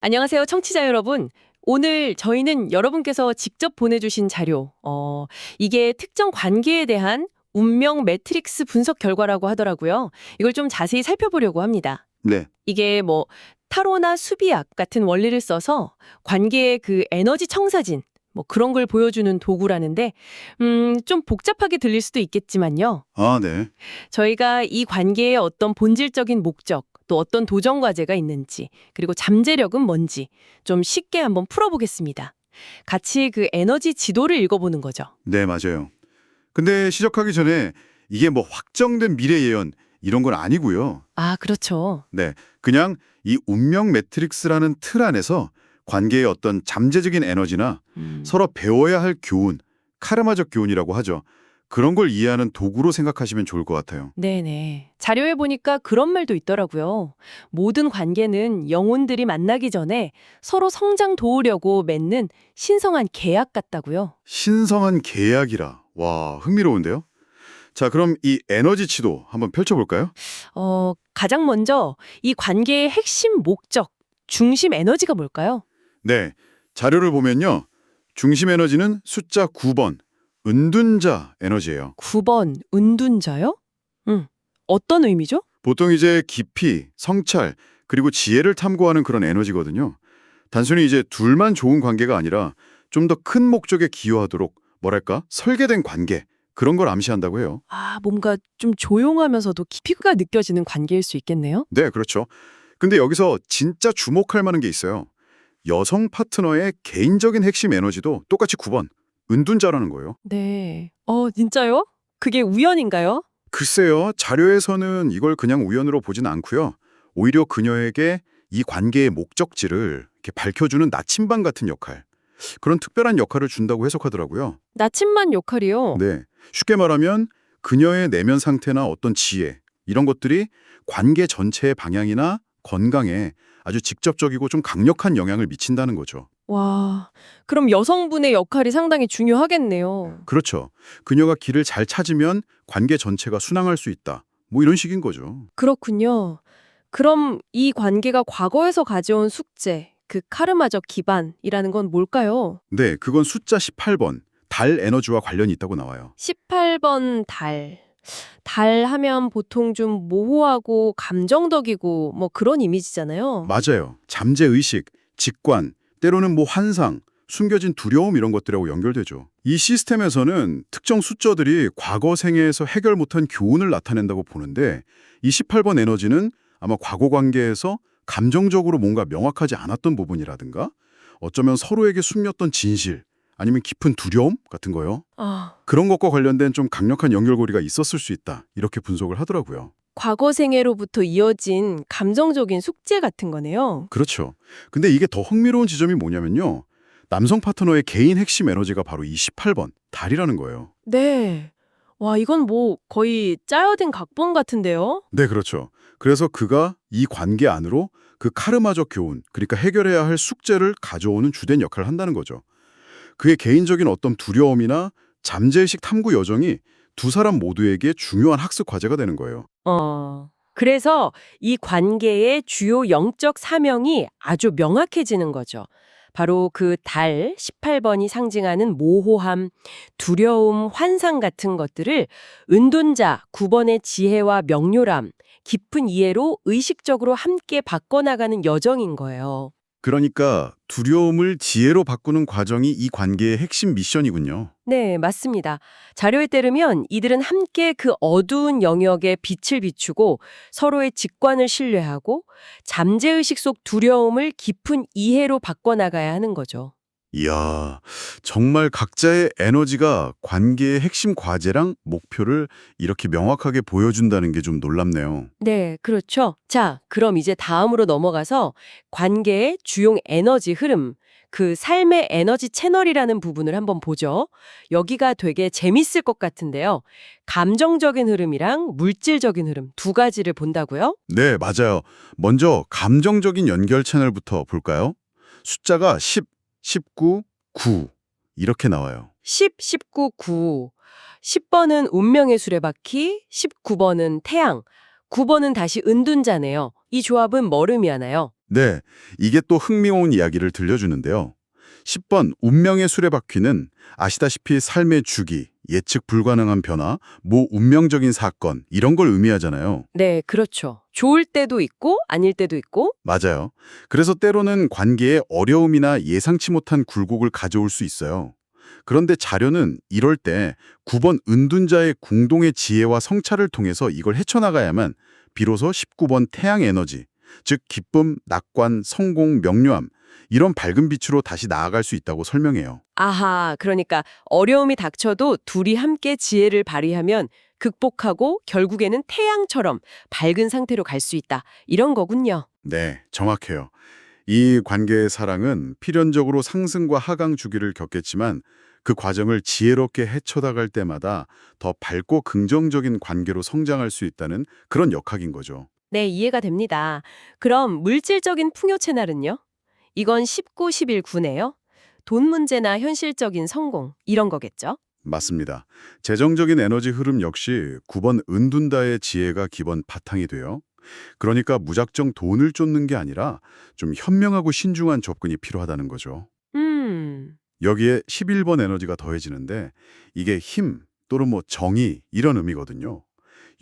안녕하세요, 청취자 여러분. 오늘 저희는 여러분께서 직접 보내주신 자료, 이게 특정 관계에 대한 운명 매트릭스 분석 결과라고 하더라고요. 이걸 좀 자세히 살펴보려고 합니다. 네. 이게 뭐 타로나 수비학 같은 원리를 써서 관계의 그 에너지 청사진, 뭐 그런 걸 보여주는 도구라는데, 좀 복잡하게 들릴 수도 있겠지만요. 아, 네. 저희가 이 관계의 어떤 본질적인 목적, 또 어떤 도전 과제가 있는지, 그리고 잠재력은 뭔지 좀 쉽게 한번 풀어보겠습니다. 같이 그 에너지 지도를 읽어보는 거죠. 네, 맞아요. 근데 시작하기 전에 이게 뭐 확정된 미래 예언 이런 건 아니고요. 아, 그렇죠. 네. 그냥 이 운명 매트릭스라는 틀 안에서 관계의 어떤 잠재적인 에너지나 서로 배워야 할 교훈, 카르마적 교훈이라고 하죠. 그런 걸 이해하는 도구로 생각하시면 좋을 것 같아요. 네네. 자료에 보니까 그런 말도 있더라고요. 모든 관계는 영혼들이 만나기 전에 서로 성장 도우려고 맺는 신성한 계약 같다고요. 신성한 계약이라. 와, 흥미로운데요? 자, 그럼 이 에너지 치도 한번 펼쳐볼까요? 가장 먼저 이 관계의 핵심 목적, 중심 에너지가 뭘까요? 네. 자료를 보면요. 중심 에너지는 숫자 9번, 은둔자 에너지예요. 9번 은둔자요? 어떤 의미죠? 보통 이제 깊이, 성찰, 그리고 지혜를 탐구하는 그런 에너지거든요. 단순히 이제 둘만 좋은 관계가 아니라 좀 더 큰 목적에 기여하도록 뭐랄까 설계된 관계 그런 걸 암시한다고 해요. 아, 뭔가 좀 조용하면서도 깊이가 느껴지는 관계일 수 있겠네요. 네, 그렇죠. 근데 여기서 진짜 주목할 만한 게 있어요. 여성 파트너의 개인적인 핵심 에너지도 똑같이 9번, 은둔자라는 거예요. 네. 진짜요? 그게 우연인가요? 글쎄요, 자료에서는 이걸 그냥 우연으로 보진 않고요. 오히려 그녀에게 이 관계의 목적지를 이렇게 밝혀주는 나침반 같은 역할, 그런 특별한 역할을 준다고 해석하더라고요. 나침반 역할이요? 네, 쉽게 말하면 그녀의 내면 상태나 어떤 지혜, 이런 것들이 관계 전체의 방향이나 건강에 아주 직접적이고 좀 강력한 영향을 미친다는 거죠. 와, 그럼 여성분의 역할이 상당히 중요하겠네요. 그렇죠. 그녀가 길을 잘 찾으면 관계 전체가 순항할 수 있다. 뭐 이런 식인 거죠. 그렇군요. 그럼 이 관계가 과거에서 가져온 숙제, 그 카르마적 기반이라는 건 뭘까요? 네, 그건 숫자 18번, 달 에너지와 관련이 있다고 나와요. 18번 달. 달 하면 보통 좀 모호하고 감정덕이고 뭐 그런 이미지잖아요. 맞아요. 잠재의식, 직관, 때로는 뭐 환상, 숨겨진 두려움 이런 것들하고 연결되죠. 이 시스템에서는 특정 숫자들이 과거 생애에서 해결 못한 교훈을 나타낸다고 보는데 이 18번 에너지는 아마 과거 관계에서 감정적으로 뭔가 명확하지 않았던 부분이라든가 어쩌면 서로에게 숨겼던 진실 아니면 깊은 두려움 같은 거요. 아, 그런 것과 관련된 좀 강력한 연결고리가 있었을 수 있다. 이렇게 분석을 하더라고요. 과거 생애로부터 이어진 감정적인 숙제 같은 거네요. 그렇죠. 근데 이게 더 흥미로운 지점이 뭐냐면요. 남성 파트너의 개인 핵심 에너지가 바로 이 18번, 달이라는 거예요. 네. 와, 이건 뭐 거의 짜여진 각본 같은데요? 네, 그렇죠. 그래서 그가 이 관계 안으로 그 카르마적 교훈, 그러니까 해결해야 할 숙제를 가져오는 주된 역할을 한다는 거죠. 그의 개인적인 어떤 두려움이나 잠재의식 탐구 여정이 두 사람 모두에게 중요한 학습 과제가 되는 거예요. 그래서 이 관계의 주요 영적 사명이 아주 명확해지는 거죠. 바로 그 달 18번이 상징하는 모호함, 두려움, 환상 같은 것들을 은둔자 9번의 지혜와 명료함, 깊은 이해로 의식적으로 함께 바꿔나가는 여정인 거예요. 그러니까 두려움을 지혜로 바꾸는 과정이 이 관계의 핵심 미션이군요. 네, 맞습니다. 자료에 따르면 이들은 함께 그 어두운 영역에 빛을 비추고 서로의 직관을 신뢰하고 잠재의식 속 두려움을 깊은 이해로 바꿔나가야 하는 거죠. 이야, 정말 각자의 에너지가 관계의 핵심 과제랑 목표를 이렇게 명확하게 보여준다는 게 좀 놀랍네요. 네, 그렇죠. 자, 그럼 이제 다음으로 넘어가서 관계의 주용 에너지 흐름, 그 삶의 에너지 채널이라는 부분을 한번 보죠. 여기가 되게 재밌을 것 같은데요. 감정적인 흐름이랑 물질적인 흐름 두 가지를 본다고요? 네, 맞아요. 먼저 감정적인 연결 채널부터 볼까요? 숫자가 10, 19, 9 이렇게 나와요. 10, 19, 9. 10번은 운명의 수레바퀴, 19번은 태양, 9번은 다시 은둔자네요. 이 조합은 뭘 의미하나요? 네, 이게 또 흥미로운 이야기를 들려주는데요. 10번 운명의 수레바퀴는 아시다시피 삶의 주기, 예측 불가능한 변화, 운명적인 사건 이런 걸 의미하잖아요. 네, 그렇죠. 좋을 때도 있고 아닐 때도 있고. 맞아요. 그래서 때로는 관계에 어려움이나 예상치 못한 굴곡을 가져올 수 있어요. 그런데 자료는 이럴 때 9번 은둔자의 공동의 지혜와 성찰을 통해서 이걸 헤쳐나가야만 비로소 19번 태양 에너지, 즉 기쁨, 낙관, 성공, 명료함 이런 밝은 빛으로 다시 나아갈 수 있다고 설명해요. 아하, 그러니까 어려움이 닥쳐도 둘이 함께 지혜를 발휘하면 극복하고 결국에는 태양처럼 밝은 상태로 갈 수 있다. 이런 거군요. 네, 정확해요. 이 관계의 사랑은 필연적으로 상승과 하강 주기를 겪겠지만 그 과정을 지혜롭게 헤쳐나갈 때마다 더 밝고 긍정적인 관계로 성장할 수 있다는 그런 역학인 거죠. 네, 이해가 됩니다. 그럼 물질적인 풍요 채널은요? 이건 19, 11, 9네요. 돈 문제나 현실적인 성공, 이런 거겠죠? 맞습니다. 재정적인 에너지 흐름 역시 9번 은둔다의 지혜가 기본 바탕이 돼요. 그러니까 무작정 돈을 쫓는 게 아니라 좀 현명하고 신중한 접근이 필요하다는 거죠. 음, 여기에 11번 에너지가 더해지는데 이게 힘 또는 정의 이런 의미거든요.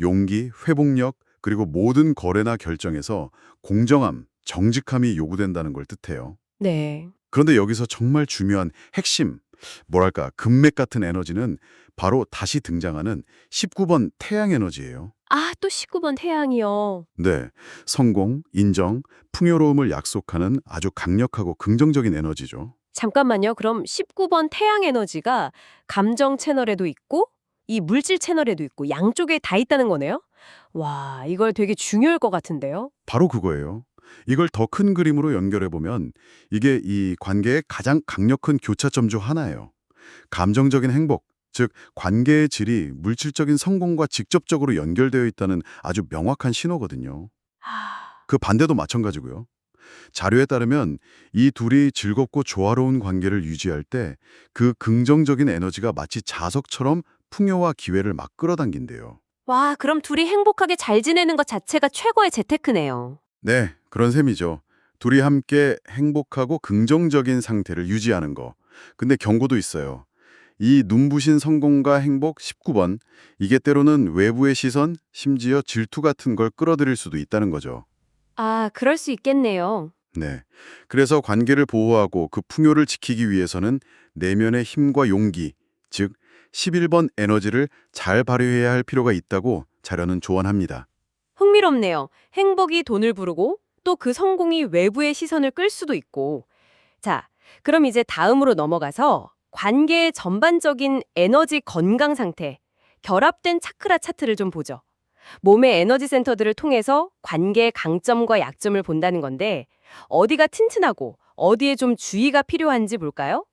용기, 회복력, 그리고 모든 거래나 결정에서 공정함, 정직함이 요구된다는 걸 뜻해요. 네. 그런데 여기서 정말 중요한 핵심, 뭐랄까, 금맥 같은 에너지는 바로 다시 등장하는 19번 태양 에너지예요. 아, 또 19번 태양이요. 네, 성공, 인정, 풍요로움을 약속하는 아주 강력하고 긍정적인 에너지죠. 잠깐만요. 그럼 19번 태양 에너지가 감정 채널에도 있고 이 물질 채널에도 있고 양쪽에 다 있다는 거네요? 와, 이걸 되게 중요할 것 같은데요? 바로 그거예요. 이걸 더 큰 그림으로 연결해보면 이게 이 관계의 가장 강력한 교차점 중 하나예요. 감정적인 행복, 즉 관계의 질이 물질적인 성공과 직접적으로 연결되어 있다는 아주 명확한 신호거든요. 아, 그 반대도 마찬가지고요. 자료에 따르면 이 둘이 즐겁고 조화로운 관계를 유지할 때 그 긍정적인 에너지가 마치 자석처럼 풍요와 기회를 막 끌어당긴대요. 와, 그럼 둘이 행복하게 잘 지내는 것 자체가 최고의 재테크네요. 네, 그런 셈이죠. 둘이 함께 행복하고 긍정적인 상태를 유지하는 거. 근데 경고도 있어요. 이 눈부신 성공과 행복 19번, 이게 때로는 외부의 시선, 심지어 질투 같은 걸 끌어들일 수도 있다는 거죠. 아, 그럴 수 있겠네요. 네. 그래서 관계를 보호하고 그 풍요를 지키기 위해서는 내면의 힘과 용기, 즉 11번 에너지를 잘 발휘해야 할 필요가 있다고 자료는 조언합니다. 흥미롭네요. 행복이 돈을 부르고 또 그 성공이 외부의 시선을 끌 수도 있고. 자, 그럼 이제 다음으로 넘어가서 관계의 전반적인 에너지 건강 상태, 결합된 차크라 차트를 좀 보죠. 몸의 에너지 센터들을 통해서 관계의 강점과 약점을 본다는 건데 어디가 튼튼하고 어디에 좀 주의가 필요한지 볼까요?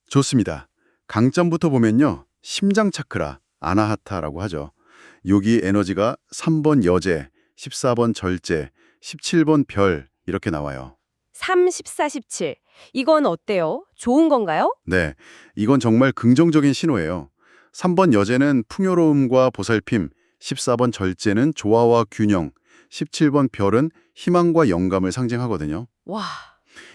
좋습니다. 강점부터 보면요. 심장 차크라, 아나하타라고 하죠. 여기 에너지가 3번 여제, 14번 절제, 17번 별 이렇게 나와요. 3, 14, 17. 이건 어때요? 좋은 건가요? 네, 이건 정말 긍정적인 신호예요. 3번 여제는 풍요로움과 보살핌, 14번 절제는 조화와 균형, 17번 별은 희망과 영감을 상징하거든요. 와,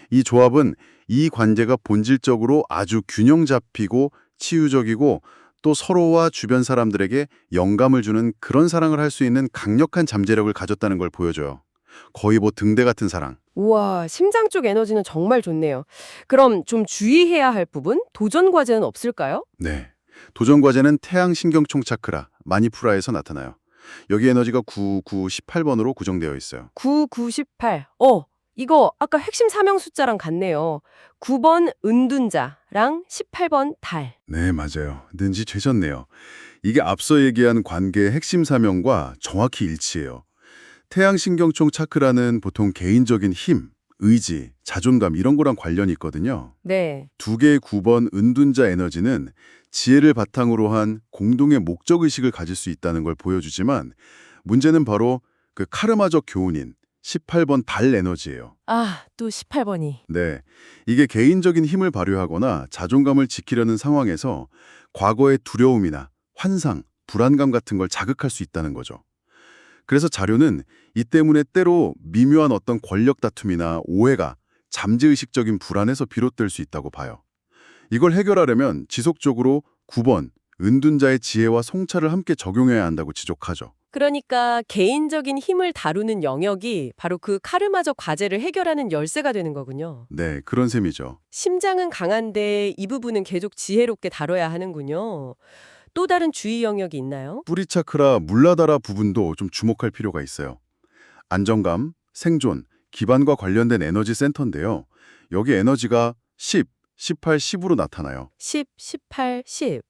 이 조합은 이 관계가 본질적으로 아주 균형 잡히고 치유적이고 또 서로와 주변 사람들에게 영감을 주는 그런 사랑을 할 수 있는 강력한 잠재력을 가졌다는 걸 보여줘요. 거의 등대 같은 사랑. 우와, 심장 쪽 에너지는 정말 좋네요. 그럼 좀 주의해야 할 부분? 도전 과제는 없을까요? 네. 도전 과제는 태양 신경총 차크라, 마니푸라에서 나타나요. 여기 에너지가 9, 9, 18번으로 구성되어 있어요. 9, 9, 18. 이거 아까 핵심 사명 숫자랑 같네요. 9번 은둔자랑 18번 달. 네, 맞아요. 눈치 채셨네요. 이게 앞서 얘기한 관계의 핵심 사명과 정확히 일치해요. 태양신경총 차크라는 보통 개인적인 힘, 의지, 자존감 이런 거랑 관련이 있거든요. 네. 두 개의 9번 은둔자 에너지는 지혜를 바탕으로 한 공동의 목적의식을 가질 수 있다는 걸 보여주지만 문제는 바로 그 카르마적 교훈인 18번 달 에너지예요. 아, 또 18번이. 네, 이게 개인적인 힘을 발휘하거나 자존감을 지키려는 상황에서 과거의 두려움이나 환상, 불안감 같은 걸 자극할 수 있다는 거죠. 그래서 자료는 이 때문에 때로 미묘한 어떤 권력 다툼이나 오해가 잠재의식적인 불안에서 비롯될 수 있다고 봐요. 이걸 해결하려면 지속적으로 9번, 은둔자의 지혜와 성찰을 함께 적용해야 한다고 지적하죠. 그러니까 개인적인 힘을 다루는 영역이 바로 그 카르마적 과제를 해결하는 열쇠가 되는 거군요. 네, 그런 셈이죠. 심장은 강한데 이 부분은 계속 지혜롭게 다뤄야 하는군요. 또 다른 주의 영역이 있나요? 뿌리 차크라 물라다라 부분도 좀 주목할 필요가 있어요. 안정감, 생존, 기반과 관련된 에너지 센터인데요. 여기 에너지가 10, 18, 10으로 나타나요. 10, 18, 10.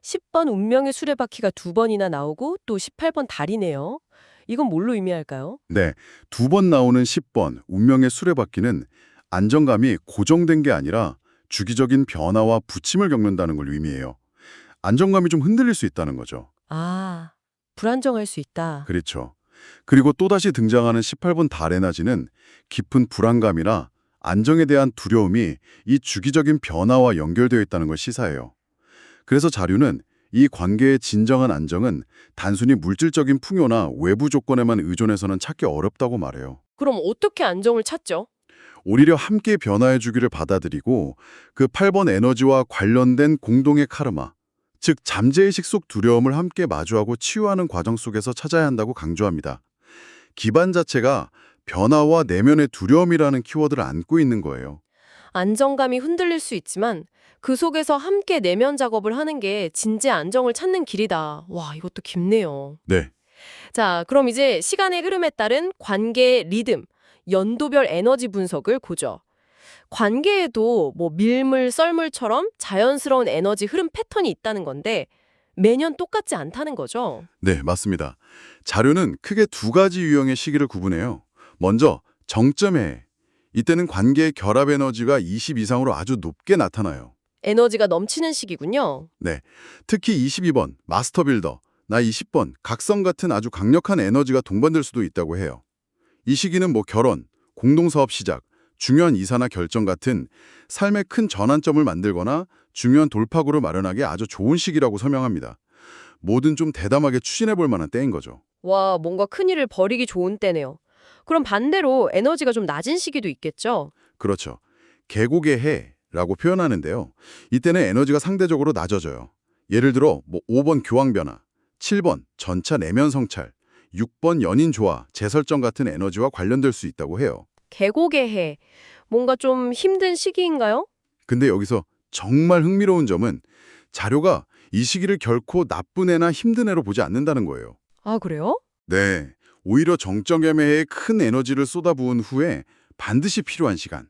10번 운명의 수레바퀴가 두 번이나 나오고 또 18번 달이네요. 이건 뭘로 의미할까요? 네, 2번 나오는 10번, 운명의 수레바퀴는 안정감이 고정된 게 아니라 주기적인 변화와 부침을 겪는다는 걸 의미해요. 안정감이 좀 흔들릴 수 있다는 거죠. 아, 불안정할 수 있다. 그렇죠. 그리고 또다시 등장하는 18번 달 에너지는 깊은 불안감이나 안정에 대한 두려움이 이 주기적인 변화와 연결되어 있다는 걸 시사해요. 그래서 자료는 이 관계의 진정한 안정은 단순히 물질적인 풍요나 외부 조건에만 의존해서는 찾기 어렵다고 말해요. 그럼 어떻게 안정을 찾죠? 오히려 함께 변화해 주기를 받아들이고 그 8번 에너지와 관련된 공동의 카르마, 즉 잠재의식 속 두려움을 함께 마주하고 치유하는 과정 속에서 찾아야 한다고 강조합니다. 기반 자체가 변화와 내면의 두려움이라는 키워드를 안고 있는 거예요. 안정감이 흔들릴 수 있지만 그 속에서 함께 내면 작업을 하는 게 진짜 안정을 찾는 길이다. 와, 이것도 깊네요. 네. 자, 그럼 이제 시간의 흐름에 따른 관계의 리듬, 연도별 에너지 분석을 보죠. 관계에도 뭐 밀물, 썰물처럼 자연스러운 에너지 흐름 패턴이 있다는 건데 매년 똑같지 않다는 거죠. 네, 맞습니다. 자료는 크게 두 가지 유형의 시기를 구분해요. 먼저 정점에 이때는 관계의 결합 에너지가 20 이상으로 아주 높게 나타나요. 에너지가 넘치는 시기군요. 네, 특히 22번 마스터 빌더, 나 20번 각성 같은 아주 강력한 에너지가 동반될 수도 있다고 해요. 이 시기는 뭐 결혼, 공동사업 시작, 중요한 이사나 결정 같은 삶의 큰 전환점을 만들거나 중요한 돌파구를 마련하기 아주 좋은 시기라고 설명합니다. 뭐든 좀 대담하게 추진해 볼 만한 때인 거죠. 와, 뭔가 큰일을 벌이기 좋은 때네요. 그럼 반대로 에너지가 좀 낮은 시기도 있겠죠? 그렇죠. 계곡의 해라고 표현하는데요. 이때는 에너지가 상대적으로 낮아져요. 예를 들어 뭐 5번 교황 변화, 7번 전차 내면 성찰, 6번 연인 조화, 재설정 같은 에너지와 관련될 수 있다고 해요. 계곡의 해. 뭔가 좀 힘든 시기인가요? 근데 여기서 정말 흥미로운 점은 자료가 이 시기를 결코 나쁜 애나 힘든 애로 보지 않는다는 거예요. 아, 그래요? 네, 오히려 정점의 해에 큰 에너지를 쏟아부은 후에 반드시 필요한 시간.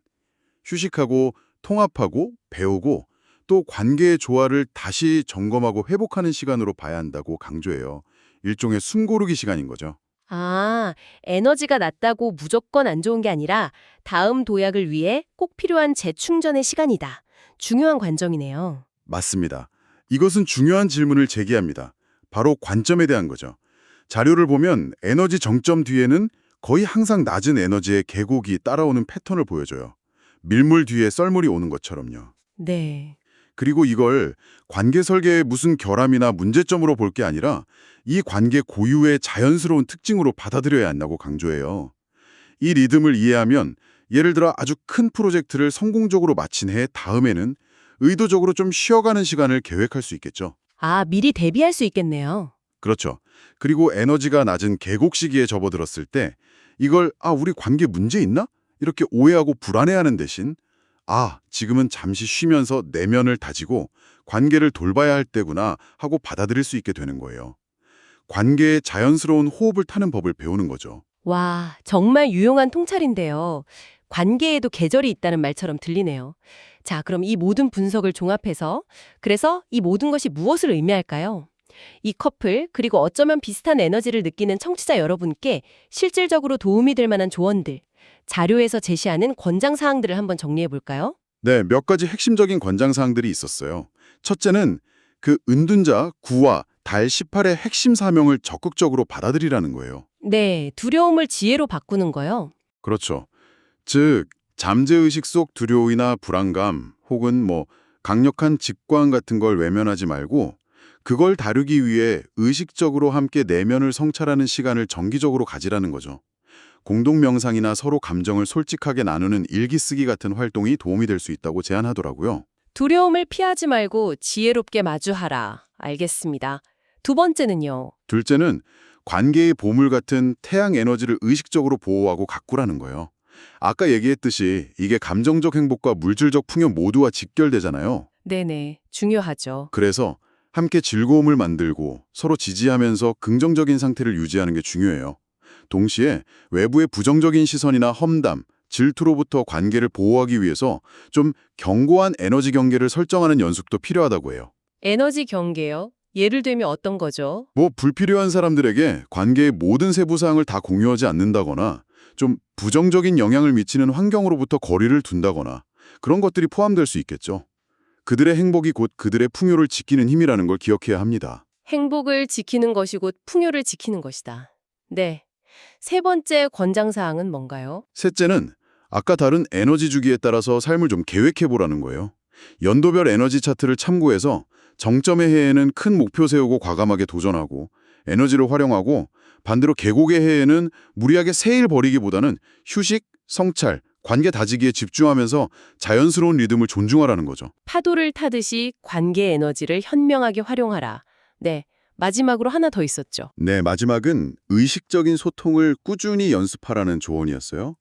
휴식하고 통합하고 배우고 또 관계의 조화를 다시 점검하고 회복하는 시간으로 봐야 한다고 강조해요. 일종의 숨고르기 시간인 거죠. 아, 에너지가 낮다고 무조건 안 좋은 게 아니라 다음 도약을 위해 꼭 필요한 재충전의 시간이다. 중요한 관점이네요. 맞습니다. 이것은 중요한 질문을 제기합니다. 바로 관점에 대한 거죠. 자료를 보면 에너지 정점 뒤에는 거의 항상 낮은 에너지의 계곡이 따라오는 패턴을 보여줘요. 밀물 뒤에 썰물이 오는 것처럼요. 네. 그리고 이걸 관계 설계의 무슨 결함이나 문제점으로 볼 게 아니라 이 관계 고유의 자연스러운 특징으로 받아들여야 한다고 강조해요. 이 리듬을 이해하면 예를 들어 아주 큰 프로젝트를 성공적으로 마친 해 다음에는 의도적으로 좀 쉬어가는 시간을 계획할 수 있겠죠. 아, 미리 대비할 수 있겠네요. 그렇죠. 그리고 에너지가 낮은 계곡 시기에 접어들었을 때 이걸 우리 관계 문제 있나? 이렇게 오해하고 불안해하는 대신 지금은 잠시 쉬면서 내면을 다지고 관계를 돌봐야 할 때구나 하고 받아들일 수 있게 되는 거예요. 관계의 자연스러운 호흡을 타는 법을 배우는 거죠. 와, 정말 유용한 통찰인데요. 관계에도 계절이 있다는 말처럼 들리네요. 자, 그럼 이 모든 분석을 종합해서 그래서 이 모든 것이 무엇을 의미할까요? 이 커플, 그리고 어쩌면 비슷한 에너지를 느끼는 청취자 여러분께 실질적으로 도움이 될 만한 조언들, 자료에서 제시하는 권장사항들을 한번 정리해 볼까요? 네, 몇 가지 핵심적인 권장사항들이 있었어요. 첫째는 그 은둔자 9와 달 18의 핵심 사명을 적극적으로 받아들이라는 거예요. 네, 두려움을 지혜로 바꾸는 거요. 그렇죠. 즉, 잠재의식 속 두려움이나 불안감 혹은 강력한 직관 같은 걸 외면하지 말고 그걸 다루기 위해 의식적으로 함께 내면을 성찰하는 시간을 정기적으로 가지라는 거죠. 공동 명상이나 서로 감정을 솔직하게 나누는 일기 쓰기 같은 활동이 도움이 될 수 있다고 제안하더라고요. 두려움을 피하지 말고 지혜롭게 마주하라. 알겠습니다. 두 번째는요. 둘째는 관계의 보물 같은 태양 에너지를 의식적으로 보호하고 가꾸라는 거예요. 아까 얘기했듯이 이게 감정적 행복과 물질적 풍요 모두와 직결되잖아요. 네네, 중요하죠. 그래서 함께 즐거움을 만들고 서로 지지하면서 긍정적인 상태를 유지하는 게 중요해요. 동시에 외부의 부정적인 시선이나 험담, 질투로부터 관계를 보호하기 위해서 좀 견고한 에너지 경계를 설정하는 연습도 필요하다고 해요. 에너지 경계요? 예를 들면 어떤 거죠? 뭐 불필요한 사람들에게 관계의 모든 세부 사항을 다 공유하지 않는다거나 좀 부정적인 영향을 미치는 환경으로부터 거리를 둔다거나 그런 것들이 포함될 수 있겠죠. 그들의 행복이 곧 그들의 풍요를 지키는 힘이라는 걸 기억해야 합니다. 행복을 지키는 것이 곧 풍요를 지키는 것이다. 네. 세 번째 권장사항은 뭔가요? 셋째는 아까 다룬 에너지 주기에 따라서 삶을 좀 계획해보라는 거예요. 연도별 에너지 차트를 참고해서 정점의 해에는 큰 목표 세우고 과감하게 도전하고 에너지를 활용하고 반대로 계곡의 해에는 무리하게 새일 버리기보다는 휴식, 성찰, 관계 다지기에 집중하면서 자연스러운 리듬을 존중하라는 거죠. 파도를 타듯이 관계 에너지를 현명하게 활용하라. 네. 마지막으로 하나 더 있었죠. 네, 마지막은 의식적인 소통을 꾸준히 연습하라는 조언이었어요.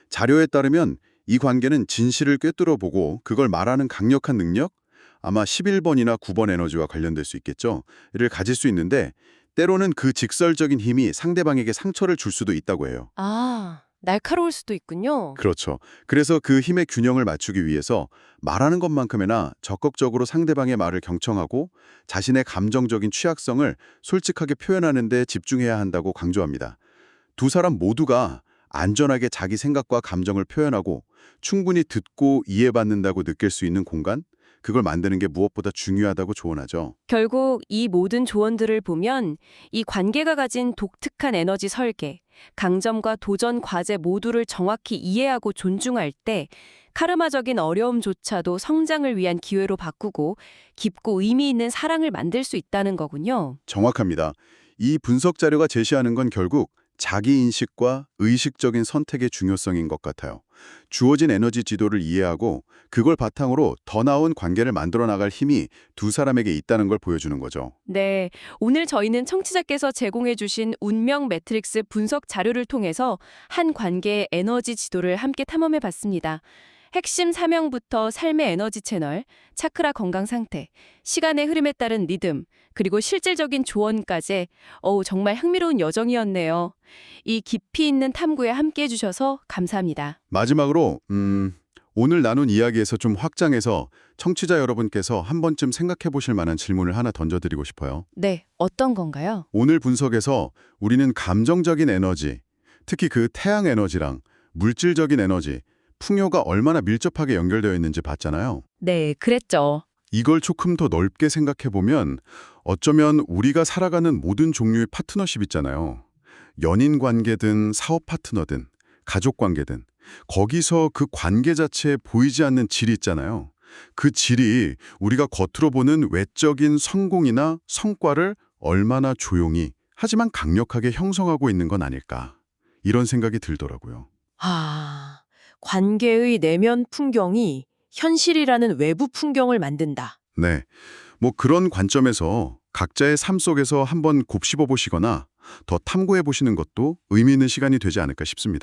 자료에 따르면 이 관계는 진실을 꿰뚫어 보고 그걸 말하는 강력한 능력, 아마 11번이나 9번 에너지와 관련될 수 있겠죠. 를 가질 수 있는데 때로는 그 직설적인 힘이 상대방에게 상처를 줄 수도 있다고 해요. 아, 날카로울 수도 있군요. 그렇죠. 그래서 그 힘의 균형을 맞추기 위해서 말하는 것만큼이나 적극적으로 상대방의 말을 경청하고 자신의 감정적인 취약성을 솔직하게 표현하는 데 집중해야 한다고 강조합니다. 두 사람 모두가 안전하게 자기 생각과 감정을 표현하고 충분히 듣고 이해받는다고 느낄 수 있는 공간? 그걸 만드는 게 무엇보다 중요하다고 조언하죠. 결국 이 모든 조언들을 보면 이 관계가 가진 독특한 에너지 설계, 강점과 도전 과제 모두를 정확히 이해하고 존중할 때 카르마적인 어려움조차도 성장을 위한 기회로 바꾸고 깊고 의미 있는 사랑을 만들 수 있다는 거군요. 정확합니다. 이 분석 자료가 제시하는 건 결국 자기인식과 의식적인 선택의 중요성인 것 같아요. 주어진 에너지 지도를 이해하고 그걸 바탕으로 더 나은 관계를 만들어 나갈 힘이 두 사람에게 있다는 걸 보여주는 거죠. 네, 오늘 저희는 청취자께서 제공해 주신 운명 매트릭스 분석 자료를 통해서 한 관계의 에너지 지도를 함께 탐험해 봤습니다. 핵심 사명부터 삶의 에너지 채널, 차크라 건강 상태, 시간의 흐름에 따른 리듬, 그리고 실질적인 조언까지 정말 흥미로운 여정이었네요. 이 깊이 있는 탐구에 함께 해주셔서 감사합니다. 마지막으로 오늘 나눈 이야기에서 좀 확장해서 청취자 여러분께서 한 번쯤 생각해 보실 만한 질문을 하나 던져드리고 싶어요. 네, 어떤 건가요? 오늘 분석에서 우리는 감정적인 에너지, 특히 그 태양 에너지랑 물질적인 에너지, 풍요가 얼마나 밀접하게 연결되어 있는지 봤잖아요. 네, 그랬죠. 이걸 조금 더 넓게 생각해 보면 어쩌면 우리가 살아가는 모든 종류의 파트너십 있잖아요. 연인 관계든 사업 파트너든 가족 관계든 거기서 그 관계 자체에 보이지 않는 질이 있잖아요. 그 질이 우리가 겉으로 보는 외적인 성공이나 성과를 얼마나 조용히 하지만 강력하게 형성하고 있는 건 아닐까. 이런 생각이 들더라고요. 관계의 내면 풍경이 현실이라는 외부 풍경을 만든다. 네, 뭐 그런 관점에서 각자의 삶 속에서 한번 곱씹어 보시거나 더 탐구해 보시는 것도 의미 있는 시간이 되지 않을까 싶습니다.